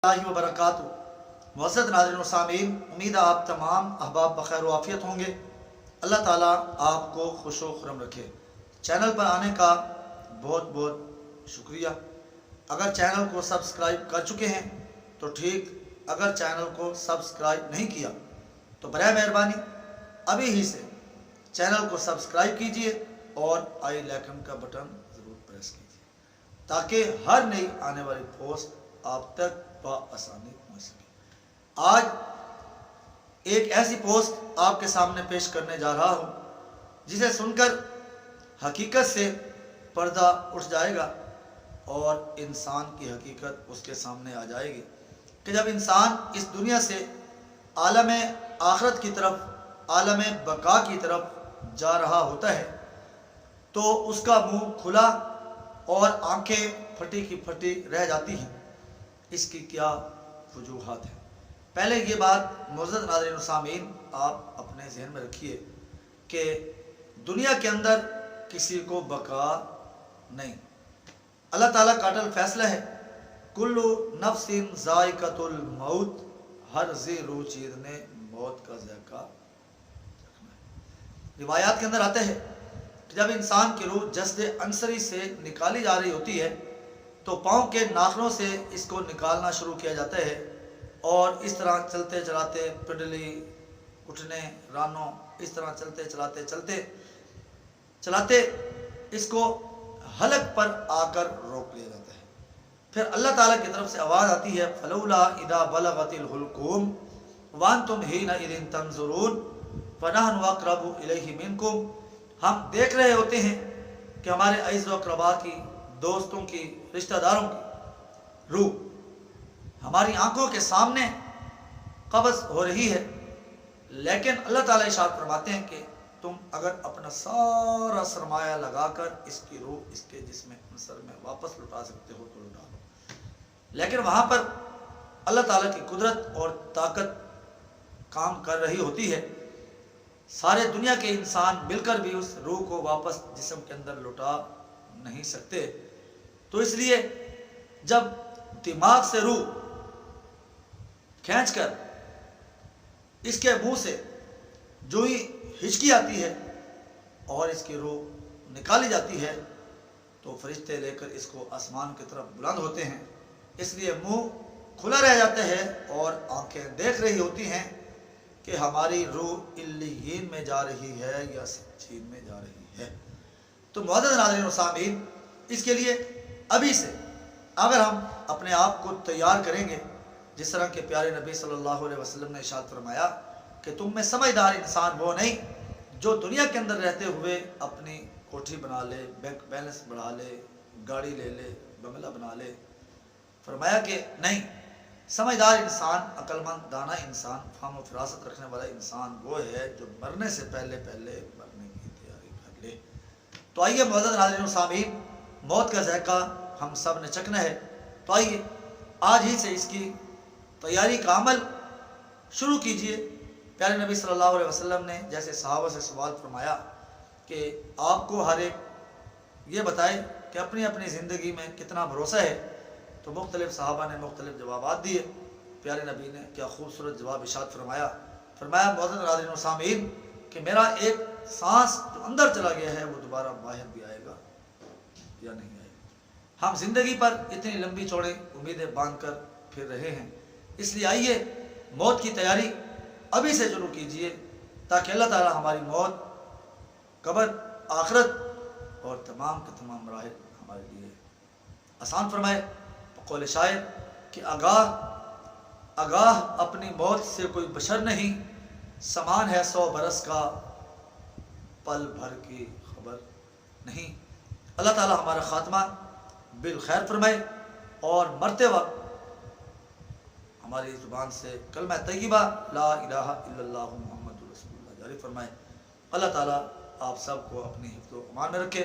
वबरकातुहू। मुअज़्ज़ज़ नाज़रीन व सामीन, उम्मीद है आप तमाम अहबाब बखैर व आफियत होंगे। अल्लाह ताला आपको खुश व खुरम रखे। चैनल पर आने का बहुत बहुत शुक्रिया। अगर चैनल को सब्सक्राइब कर चुके हैं तो ठीक, अगर चैनल को सब्सक्राइब नहीं किया तो बराए मेहरबानी अभी ही से चैनल को सब्सक्राइब कीजिए और आई लाइकन का बटन ज़रूर प्रेस कीजिए ताकि हर नई आने वाली पोस्ट आप तक आसानी पहुँच सके। आज एक ऐसी पोस्ट आपके सामने पेश करने जा रहा हूँ जिसे सुनकर हकीकत से पर्दा उठ जाएगा और इंसान की हकीकत उसके सामने आ जाएगी कि जब इंसान इस दुनिया से आलम आखिरत की तरफ, आलम बका की तरफ जा रहा होता है तो उसका मुंह खुला और आंखें फटी की फटी रह जाती हैं। इसकी क्या वजूहात है? पहले ये बात मुअज़्ज़ज़ नाज़रीन व सामीन आप अपने जहन में रखिए कि दुनिया के अंदर किसी को बका नहीं। अल्लाह ताला का अटल फैसला है, कुल्लु नफ्सिन ज़ाइक़तुल मौत, हर ज़ी रूह चीज़ ने मौत का ज़ायक़ा चखना है। रिवायात के अंदर आते हैं कि जब इंसान की रूह जस्द अंसरी से निकाली जा रही होती है तो पाँव के नाखनों से इसको निकालना शुरू किया जाता है और इस तरह चलते चलाते, पिंडली, उठने, रानों, इस तरह चलते चलाते चलते चलाते इसको हलक पर आकर रोक लिया जाता है। फिर अल्लाह ताला की तरफ से आवाज़ आती है, फलौला इदा बलगतिल हुलकूम वअंतुम हीनइज़िन तंज़ुरून फनहनु अक़रबु इलैहि मिनकुम। हम देख रहे होते हैं कि हमारे अज़ीज़ व अक़रबा की, दोस्तों की, रिश्तेदारों की रूह हमारी आंखों के सामने कब्ज़ हो रही है, लेकिन अल्लाह ताला इरशाद फरमाते हैं कि तुम अगर अपना सारा सरमाया लगाकर इसकी रूह इसके जिस्म अंसर में वापस लुटा सकते हो तो लुटा लो। लेकिन वहाँ पर अल्लाह ताला की कुदरत और ताकत काम कर रही होती है। सारे दुनिया के इंसान मिलकर भी उस रूह को वापस जिस्म के अंदर लुटा नहीं सकते। तो इसलिए जब दिमाग से रूह खींचकर इसके मुंह से जो ही हिचकी आती है और इसकी रूह निकाली जाती है तो फरिश्ते लेकर इसको आसमान की तरफ बुलंद होते हैं। इसलिए मुंह खुला रह जाता है और आंखें देख रही होती हैं कि हमारी रूह इल्लीयीन में जा रही है या सिज्जीन में जा रही है। तो मुअज़्ज़ज़ नाज़रीन व सामीन, इसके लिए अभी से अगर हम अपने आप को तैयार करेंगे, जिस तरह के प्यारे नबी सल्लल्लाहु अलैहि वसल्लम ने इरशाद फरमाया कि तुम में समझदार इंसान वो नहीं जो दुनिया के अंदर रहते हुए अपनी कोठी बना ले, बैंक बैलेंस बढ़ा ले, गाड़ी ले ले, बंगला बना ले। फरमाया कि नहीं, समझदार इंसान, अक्लमंद, दाना इंसान, फाहम व फिरासत रखने वाला इंसान वो है जो मरने से पहले पहले मरने की तैयारी कर ले। तो आइए मुअज़्ज़ज़ नाज़रीन व सामीन, मौत का ज़ायक़ा हम सब ने चखना है। तो आइए आज ही से इसकी तैयारी का अमल शुरू कीजिए। प्यारे नबी सल्लल्लाहु अलैहि वसल्लम ने जैसे सहाबा से सवाल फरमाया कि आपको हर एक ये बताए कि अपनी अपनी ज़िंदगी में कितना भरोसा है, तो मुख्तलिफ़ सहाबा ने मुख्तलिफ़ जवाबात दिए। प्यारे नबी ने क्या खूबसूरत जवाब इरशाद फरमाया। मुअज़्ज़ज़ नाज़रीन व सामीन कि मेरा एक सांस जो अंदर चला गया है वो दोबारा बाहर भी आएगा या नहीं आएगा। हम जिंदगी पर इतनी लंबी चौड़ी उम्मीदें बांध कर फिर रहे हैं, इसलिए आइए मौत की तैयारी अभी से शुरू कीजिए ताकि अल्लाह ताला हमारी मौत, कब्र, आखिरत और तमाम के तमाम मराहिल हमारे लिए आसान फरमाए। कौल शायर कि आगाह आगाह अपनी मौत से कोई बशर नहीं, समान है 100 बरस का, पल भर की खबर नहीं। अल्लाह ताला हमारा खात्मा बिल खैर फरमाए और मरते वक्त हमारी ज़ुबान से कलमा तय्यबा ला इलाहा इल्लल्लाहु मुहम्मदुर रसूलुल्लाह जारी फरमाए। अल्लाह ताला आप सबको अपनी हिफ्ज़ व अमान में रखे।